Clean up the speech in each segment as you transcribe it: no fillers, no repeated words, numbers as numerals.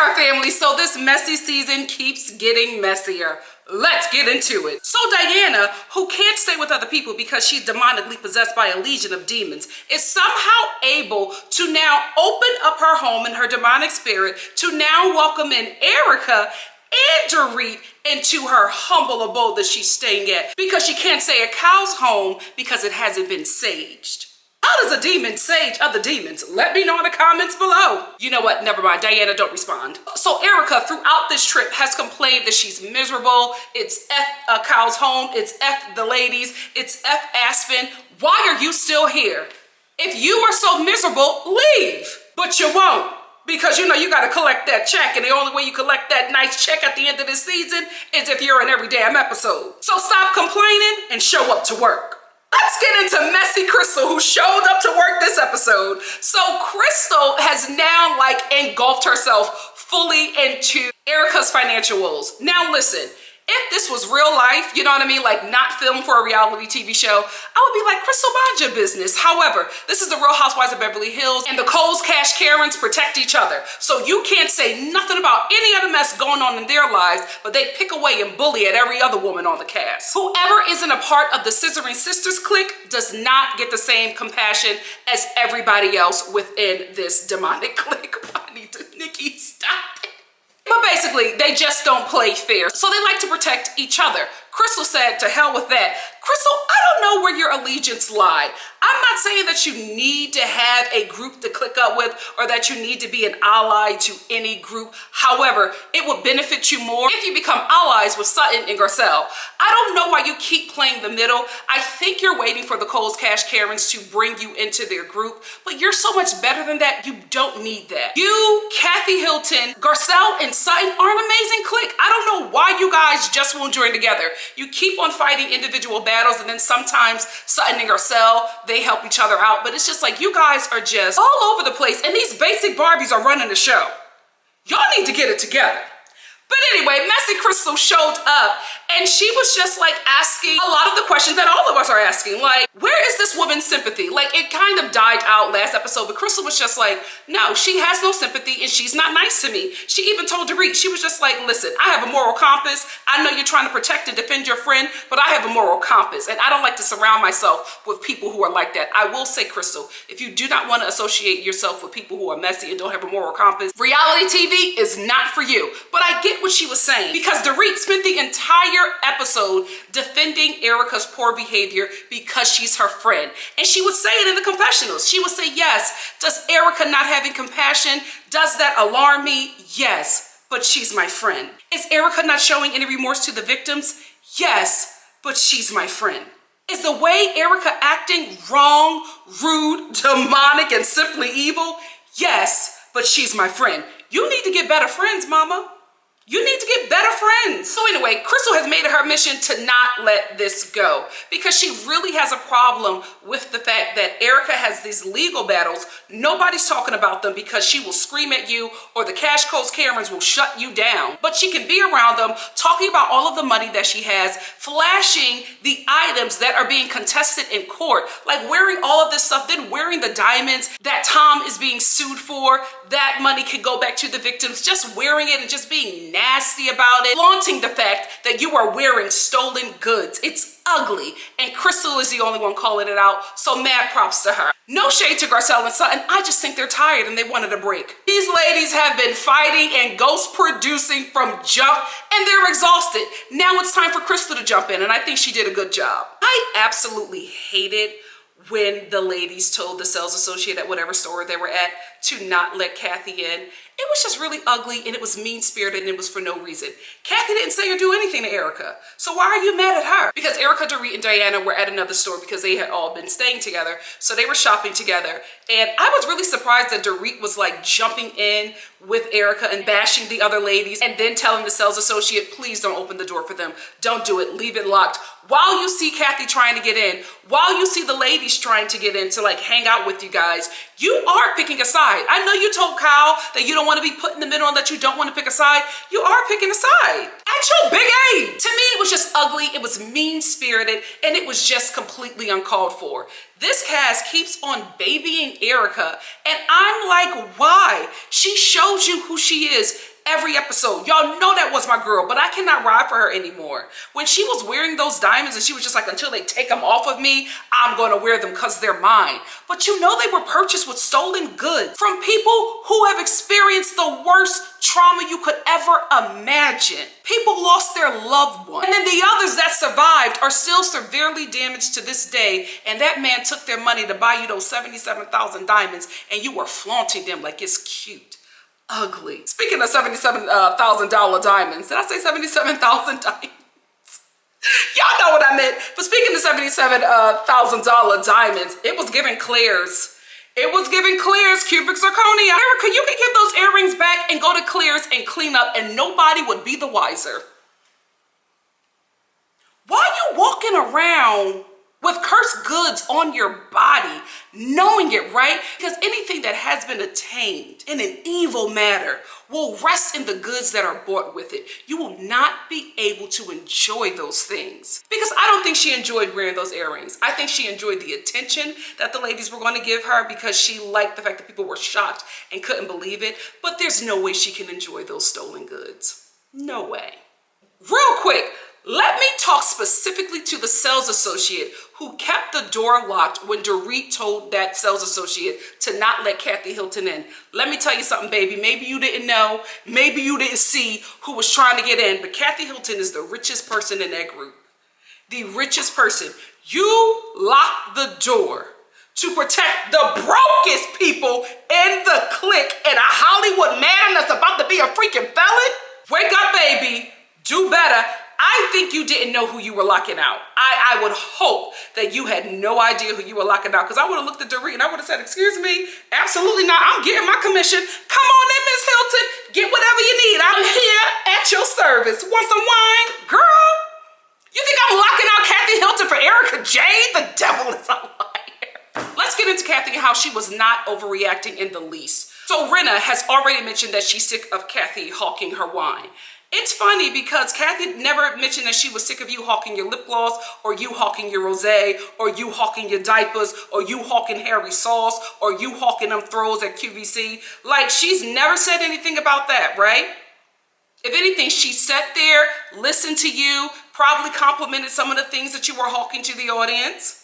our family, so this messy season keeps getting messier. Let's get into it. So Diana, who can't stay with other people because she's demonically possessed by a legion of demons, is somehow able to now open up her home and her demonic spirit to now welcome in Erika and Dorit into her humble abode that she's staying at, because she can't say a cow's home because it hasn't been saged. How does a demon sage other demons? Let me know in the comments below. You know what? Never mind. Diana, don't respond. So Erika, throughout this trip, has complained that she's miserable. It's F a cow's home. It's F the ladies. It's F Aspen. Why are you still here? If you are so miserable, leave. But you won't. Because you know you got to collect that check, and the only way you collect that nice check at the end of this season is if you're in every damn episode. So stop complaining and show up to work. Let's get into Messy Crystal, who showed up to work this episode. So Crystal has now engulfed herself fully into Erika's financial woes. Now listen, if this was real life, you know what I mean, not filmed for a reality TV show, I would be like, Crystal, mind your business. However, this is the Real Housewives of Beverly Hills, and the Kohl'S, Kash, Karens protect each other. So you can't say nothing about any other mess going on in their lives, but they pick away and bully at every other woman on the cast. Whoever isn't a part of the Scissoring Sisters clique does not get the same compassion as everybody else within this demonic clique. I need to, Nikki, stop it. But basically, they just don't play fair. So they like to protect each other. Crystal said, to hell with that. Crystal, I don't know where your allegiance lie. I'm not saying that you need to have a group to click up with or that you need to be an ally to any group. However, it would benefit you more if you become allies with Sutton and Garcelle. I don't know why you keep playing the middle. I think you're waiting for the Kohl'S, Kash, Karens to bring you into their group, but you're so much better than that. You don't need that. You, Kathy Hilton, Garcelle, and Sutton are an amazing clique. I don't know why you guys just won't join together. You keep on fighting individual battles, and then sometimes Sutton and Garcelle, they help each other out, but it's just like you guys are just all over the place, and these basic Barbies are running the show. Y'all need to get it together. But anyway, Messy Crystal showed up, and she was just asking a lot of the questions that all of us are asking. Where is this woman's sympathy? It kind of died out last episode, but Crystal was just no, she has no sympathy, and she's not nice to me. She even told Dorit, she was just listen, I have a moral compass. I know you're trying to protect and defend your friend, but I have a moral compass, and I don't like to surround myself with people who are like that. I will say, Crystal, if you do not want to associate yourself with people who are messy and don't have a moral compass, reality TV is not for you. But I get what she was saying, because Dorit spent the entire episode defending Erika's poor behavior because she's her friend. And she would say it in the confessionals. She would say, yes, does Erika not having compassion, does that alarm me? Yes, but she's my friend. Is Erika not showing any remorse to the victims? Yes, but she's my friend. Is the way Erika acting wrong, rude, demonic, and simply evil? Yes, but she's my friend. You need to get better friends, mama. You need to get better friends. So anyway, Crystal has made it her mission to not let this go, because she really has a problem with the fact that Erika has these legal battles. Nobody's talking about them because she will scream at you, or the Kash, Kohl'S, Karens will shut you down. But she can be around them, talking about all of the money that she has, flashing the items that are being contested in court, wearing all of this stuff, then wearing the diamonds that Tom is being sued for. That money could go back to the victims, just wearing it and just being nasty about it, flaunting the fact that you are wearing stolen goods. It's ugly, and Crystal is the only one calling it out, so mad props to her. No shade to Garcelle and Sutton. I just think they're tired and they wanted a break. These ladies have been fighting and ghost producing from jump, and they're exhausted. Now it's time for Crystal to jump in, and I think she did a good job. I absolutely hated when the ladies told the sales associate at whatever store they were at to not let Kathy in. It was just really ugly, and it was mean-spirited, and it was for no reason. Kathy didn't say or do anything to Erika, so why are you mad at her? Because Erika, Dorit, and Diana were at another store because they had all been staying together, so they were shopping together. And I was really surprised that Dorit was jumping in with Erika and bashing the other ladies, and then telling the sales associate, please don't open the door for them. Don't do it, leave it locked. While you see Kathy trying to get in, while you see the ladies trying to get in to hang out with you guys, you are picking a side. I know you told Kyle that you don't want to be put in the middle and that you don't want to pick a side. You are picking a side at your big age. To me, it was just ugly. It was mean-spirited, and it was just completely uncalled for. This cast keeps on babying Erika, and I'm like, why? She shows you who she is every episode. Y'all know that was my girl, but I cannot ride for her anymore. When she was wearing those diamonds and she was just like, until they take them off of me, I'm going to wear them because they're mine. But you know they were purchased with stolen goods from people who have experienced the worst trauma you could ever imagine. People lost their loved one. And then the others that survived are still severely damaged to this day. And that man took their money to buy you those 77,000 diamonds and you were flaunting them like it's cute. Ugly. Speaking of $77,000 diamonds, did I say 77,000 diamonds? Y'all know what I meant. But speaking of $77,000 diamonds, it was giving Claire's. It was giving Claire's cubic zirconia. Erica, you can give those earrings back and go to Claire's and clean up and nobody would be the wiser. Why are you walking around with cursed goods on your body, knowing it, right? Because anything that has been attained in an evil manner will rest in the goods that are bought with it. You will not be able to enjoy those things. Because I don't think she enjoyed wearing those earrings. I think she enjoyed the attention that the ladies were going to give her because she liked the fact that people were shocked and couldn't believe it. But there's no way she can enjoy those stolen goods. No way. Real quick, let me talk specifically to the sales associate who kept the door locked when Dorit told that sales associate to not let Kathy Hilton in. Let me tell you something, baby. Maybe you didn't know, maybe you didn't see who was trying to get in, but Kathy Hilton is the richest person in that group. The richest person. You locked the door to protect the brokest people in the clique and a Hollywood man that's about to be a freaking felon? Wake up, baby. Do better. I think you didn't know who you were locking out. I would hope that you had no idea who you were locking out, because I would have looked at Dorit and I would have said, excuse me, absolutely not. I'm getting my commission. Come on in, Miss Hilton. Get whatever you need. I'm here at your service. Want some wine? Girl, you think I'm locking out Kathy Hilton for Erika Jade? The devil is a liar. Let's get into Kathy and how she was not overreacting in the least. So Rinna has already mentioned that she's sick of Kathy hawking her wine. It's funny because Kathy never mentioned that she was sick of you hawking your lip gloss, or you hawking your rosé, or you hawking your diapers, or you hawking Harry sauce, or you hawking them throws at QVC. Like, she's never said anything about that, right? If anything, she sat there, listened to you, probably complimented some of the things that you were hawking to the audience,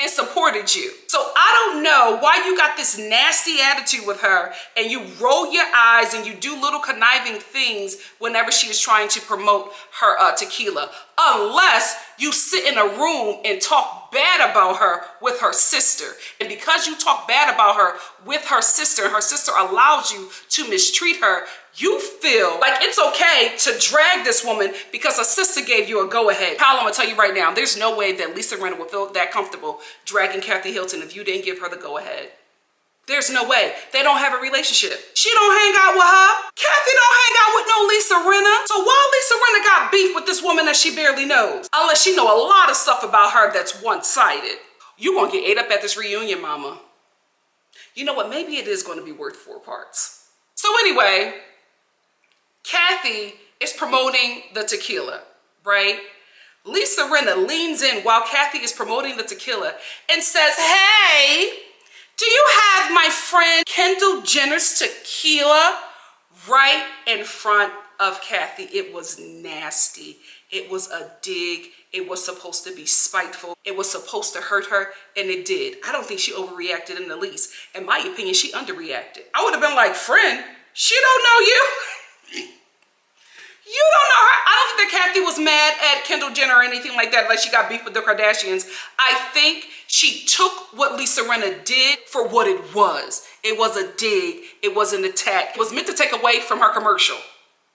and supported you. So I don't know why you got this nasty attitude with her and you roll your eyes and you do little conniving things whenever she is trying to promote her tequila. Unless you sit in a room and talk bad about her with her sister. And because you talk bad about her with her sister, and her sister allows you to mistreat her, you feel like it's okay to drag this woman because her sister gave you a go-ahead. Kyle, I'm gonna tell you right now, there's no way that Lisa Rinna would feel that comfortable dragging Kathy Hilton if you didn't give her the go-ahead. There's no way. They don't have a relationship. She don't hang out with her. Kathy don't hang out with no Lisa Rinna. So why Lisa Rinna got beef with this woman that she barely knows? Unless she know a lot of stuff about her that's one-sided. You gonna get ate up at this reunion, mama. You know what? Maybe it is gonna be worth 4 parts. So anyway, Kathy is promoting the tequila, right? Lisa Rinna leans in while Kathy is promoting the tequila and says, hey, do you have my friend Kendall Jenner's tequila? Right in front of Kathy. It was nasty. It was a dig. It was supposed to be spiteful. It was supposed to hurt her, and it did. I don't think she overreacted in the least. In my opinion, she underreacted. I would have been like, friend, she don't know you. You don't know her. I don't think that Kathy was mad at Kendall Jenner or anything like that, like she got beef with the Kardashians. I think she took what Lisa Rinna did for what it was. It was a dig. It was an attack. It was meant to take away from her commercial.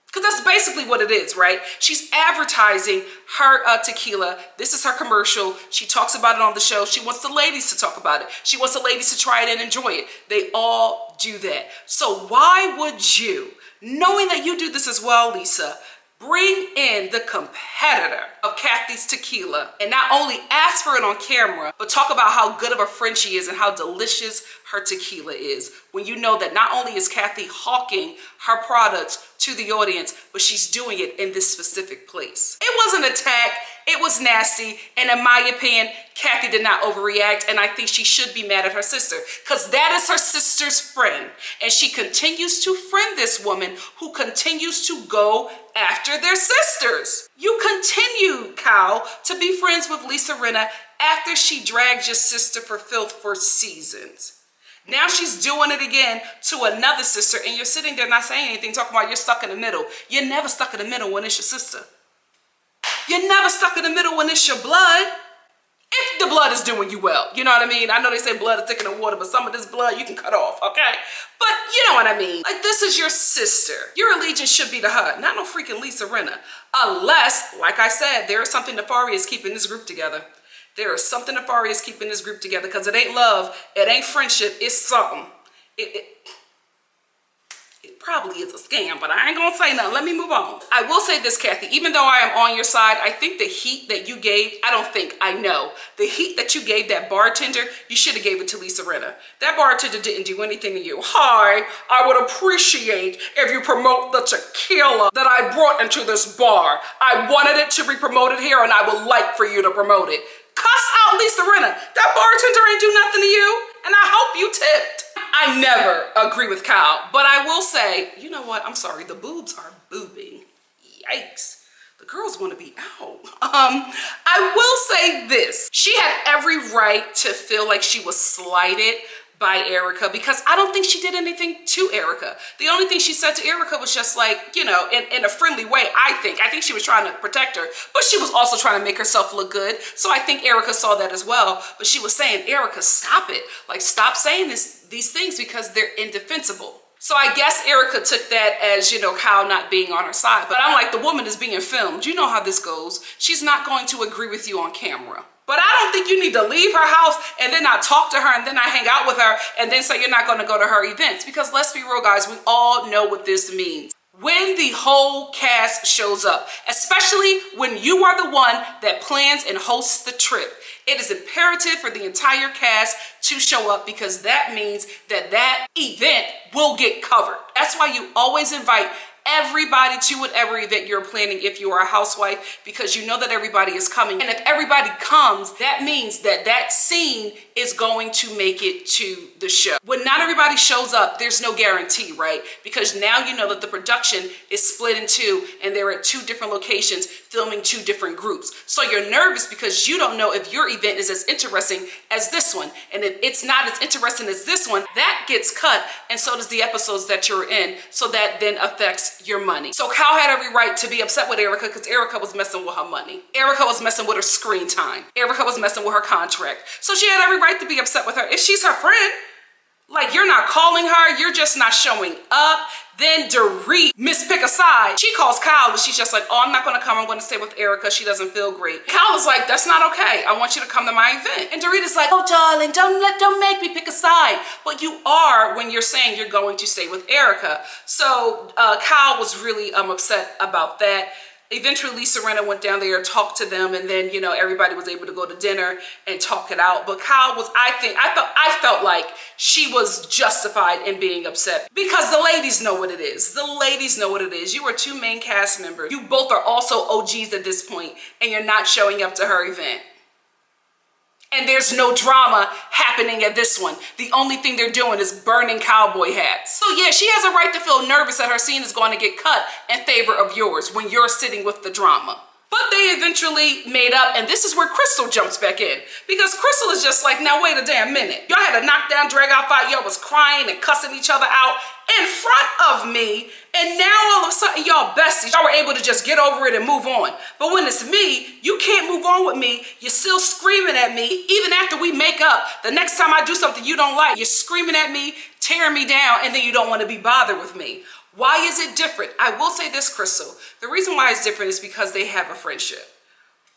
Because that's basically what it is, right? She's advertising her tequila. This is her commercial. She talks about it on the show. She wants the ladies to talk about it. She wants the ladies to try it and enjoy it. They all do that. So why would you, knowing that you do this as well, Lisa, bring in the competitor of Kathy's tequila and not only ask for it on camera, but talk about how good of a friend she is and how delicious her tequila is, when you know that not only is Kathy hawking her products to the audience, but she's doing it in this specific place? It was an attack. It was nasty, and in my opinion, Kathy did not overreact, and I think she should be mad at her sister because that is her sister's friend, and she continues to friend this woman who continues to go after their sisters. You continue, Kyle, to be friends with Lisa Rinna after she dragged your sister for filth for seasons. Now she's doing it again to another sister, and you're sitting there not saying anything, talking about you're stuck in the middle. You're never stuck in the middle when it's your sister. You're never stuck in the middle when it's your blood. If the blood is doing you well, you know what I mean? I know they say blood is thicker than water, but some of this blood you can cut off, okay? But you know what I mean. Like, this is your sister. Your allegiance should be to her, not no freaking Lisa Rinna. Unless, like I said, there is something nefarious keeping this group together. There is something nefarious keeping this group together because it ain't love, it ain't friendship, it's something. It probably is a scam, but I ain't gonna say nothing. Let me move on. I will say this, Kathy, even though I am on your side, I think the heat that you gave, I know, the heat that you gave that bartender, you should have gave it to Lisa Rinna. That bartender didn't do anything to you. Hi, I would appreciate if you promote the tequila that I brought into this bar. I wanted it to be promoted here and I would like for you to promote it. Cuss out Lisa Rinna. That bartender ain't do nothing to you, and I hope you tipped. I never agree with Kyle, but I will say, you know what? I'm sorry, the boobs are boobing. Yikes. The girls want to be out. I will say this. She had every right to feel like she was slighted by Erika because I don't think she did anything to Erika. The only thing she said to Erika was just like, you know, in a friendly way, I think she was trying to protect her, but she was also trying to make herself look good. So I think Erika saw that as well. But she was saying, Erika, stop it. Like, stop saying these things because they're indefensible. So I guess Erika took that as, you know, Kyle not being on her side. But I'm like, the woman is being filmed. You know how this goes. She's not going to agree with you on camera. But I don't think you need to leave her house and then not talk to her and then not hang out with her and then say you're not going to go to her events. Because let's be real, guys, we all know what this means. When the whole cast shows up, especially when you are the one that plans and hosts the trip, it is imperative for the entire cast to show up because that means that event will get covered. That's why you always invite everybody to whatever event you're planning if you are a housewife, because you know that everybody is coming. And if everybody comes, that means that scene is going to make it to the show. When not everybody shows up, there's no guarantee, right? Because now you know that the production is split in two and they're at two different locations filming two different groups. So you're nervous because you don't know if your event is as interesting as this one. And if it's not as interesting as this one, that gets cut, and so does the episodes that you're in. So that then affects your money. So Kyle had every right to be upset with Erika because Erika was messing with her money. Erika was messing with her screen time. Erika was messing with her contract. So she had every right to be upset with her. If she's her friend, like, you're not calling her, you're just not showing up. Then Dorit, Miss Pick a Side, she calls Kyle and she's just like, oh, I'm not gonna come, I'm gonna stay with Erika, she doesn't feel great. Kyle is like, that's not okay, I want you to come to my event. And Dorit is like, oh darling, don't make me pick a side. But you are when you're saying you're going to stay with Erika. So Kyle was really upset about that. Eventually Lisa Rinna went down there and talked to them, and then, you know, everybody was able to go to dinner and talk it out. But Kyle was, I felt like she was justified in being upset because the ladies know what it is. The ladies know what it is. You are two main cast members. You both are also OGs at this point, and you're not showing up to her event. And there's no drama happening at this one. The only thing they're doing is burning cowboy hats. So yeah, she has a right to feel nervous that her scene is going to get cut in favor of yours when you're sitting with the drama. But they eventually made up, and this is where Crystal jumps back in. Because Crystal is just like, now wait a damn minute. Y'all had a knockdown, drag out fight. Y'all was crying and cussing each other out in front of me. And now all of a sudden, y'all besties. Y'all were able to just get over it and move on. But when it's me, you can't move on with me. You're still screaming at me. Even after we make up, the next time I do something you don't like, you're screaming at me, tearing me down, and then you don't want to be bothered with me. Why is it different? I will say this, Crystal. The reason why it's different is because they have a friendship.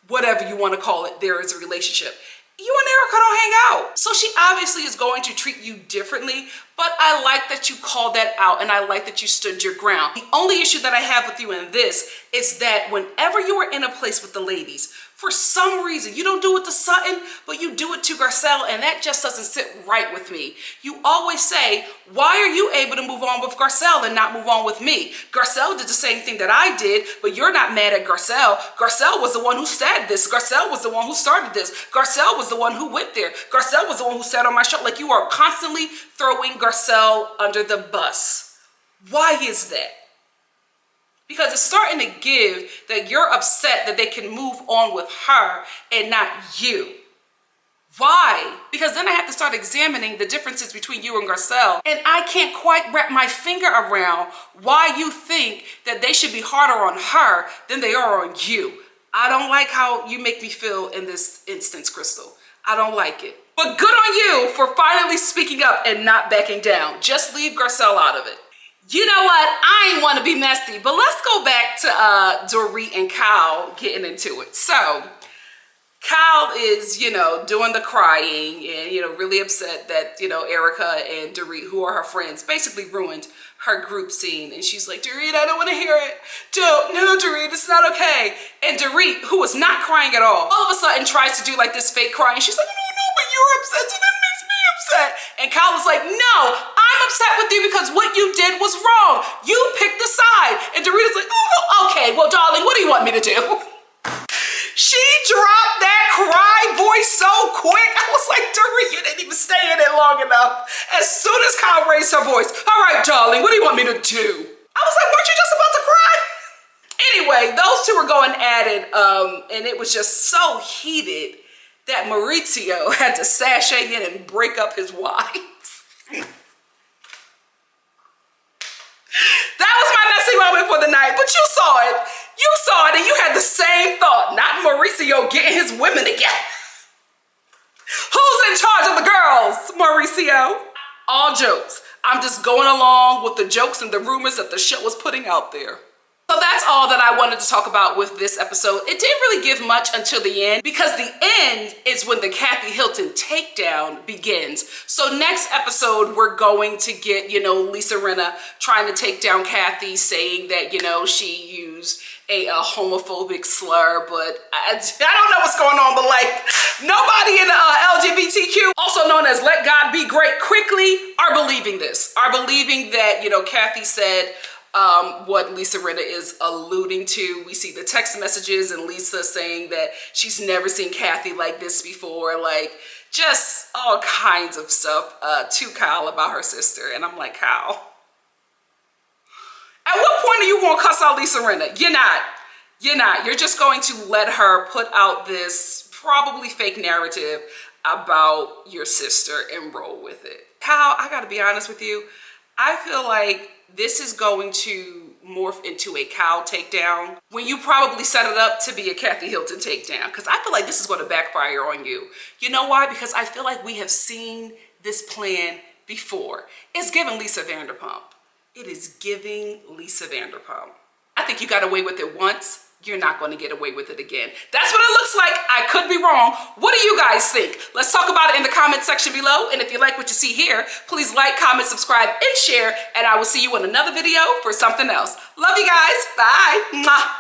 Whatever you want to call it, there is a relationship. You and Erika don't hang out. So she obviously is going to treat you differently, But I like that you called that out, and I like that you stood your ground. The only issue that I have with you in this is that whenever you are in a place with the ladies, for some reason, you don't do it to Sutton, but you do it to Garcelle, and that just doesn't sit right with me. You always say, why are you able to move on with Garcelle and not move on with me? Garcelle did the same thing that I did, but you're not mad at Garcelle. Garcelle was the one who said this. Garcelle was the one who started this. Garcelle was the one who went there. Garcelle was the one who sat on my show. Like, you are constantly throwing Garcelle under the bus. Why is that? Because it's starting to give that you're upset that they can move on with her and not you. Why? Because then I have to start examining the differences between you and Garcelle. And I can't quite wrap my finger around why you think that they should be harder on her than they are on you. I don't like how you make me feel in this instance, Crystal. I don't like it. But good on you for finally speaking up and not backing down. Just leave Garcelle out of it. You know what? I ain't want to be messy, but let's go back to Dorit and Kyle getting into it. So Kyle is, doing the crying and, really upset that, Erika and Dorit, who are her friends, basically ruined her group scene. And she's like, Dorit, I don't want to hear it. No, Dorit, it's not okay. And Dorit, who was not crying at all of a sudden tries to do like this fake crying. She's like, no, but you're upset, so that makes me upset. And Kyle was like, no, I'm upset with you because what you did was wrong. You picked a side. And Dorita's like, oh, okay, well, darling, what do you want me to do? She dropped that cry voice so quick. I was like, Dorit, you didn't even stay in it long enough. As soon as Kyle raised her voice, all right, darling, what do you want me to do? I was like, weren't you just about to cry? Anyway, those two were going at it, and it was just so heated that Mauricio had to sashay in and break up his wives. That was my messy moment for the night, but you saw it. You saw it and you had the same thought. Not Mauricio getting his women together. Who's in charge of the girls, Mauricio? All jokes. I'm just going along with the jokes and the rumors that the show was putting out there. So that's all that I wanted to talk about with this episode. It didn't really give much until the end because the end is when the Kathy Hilton takedown begins. So next episode, we're going to get, Lisa Rinna trying to take down Kathy, saying that, she used a homophobic slur, but I don't know what's going on, but like nobody in the LGBTQ, also known as Let God Be Great quickly, are believing this, are believing that, Kathy said, what Lisa Rinna is alluding to. We see the text messages and Lisa saying that she's never seen Kathy like this before, like just all kinds of stuff to Kyle about her sister. And I'm like, Kyle, at what point are you going to cuss out Lisa Rinna? You're not. You're not. You're just going to let her put out this probably fake narrative about your sister and roll with it. Kyle, I got to be honest with you. I feel like this is going to morph into a Kyle takedown when you probably set it up to be a Kathy Hilton takedown. Because I feel like this is going to backfire on you. You know why? Because I feel like we have seen this plan before. It's giving Lisa Vanderpump. It is giving Lisa Vanderpump. I think you got away with it once. You're not going to get away with it again. That's what it looks like. I could be wrong. What do you guys think? Let's talk about it in the comment section below. And if you like what you see here, please like, comment, subscribe, and share. And I will see you in another video for something else. Love you guys. Bye. Mwah.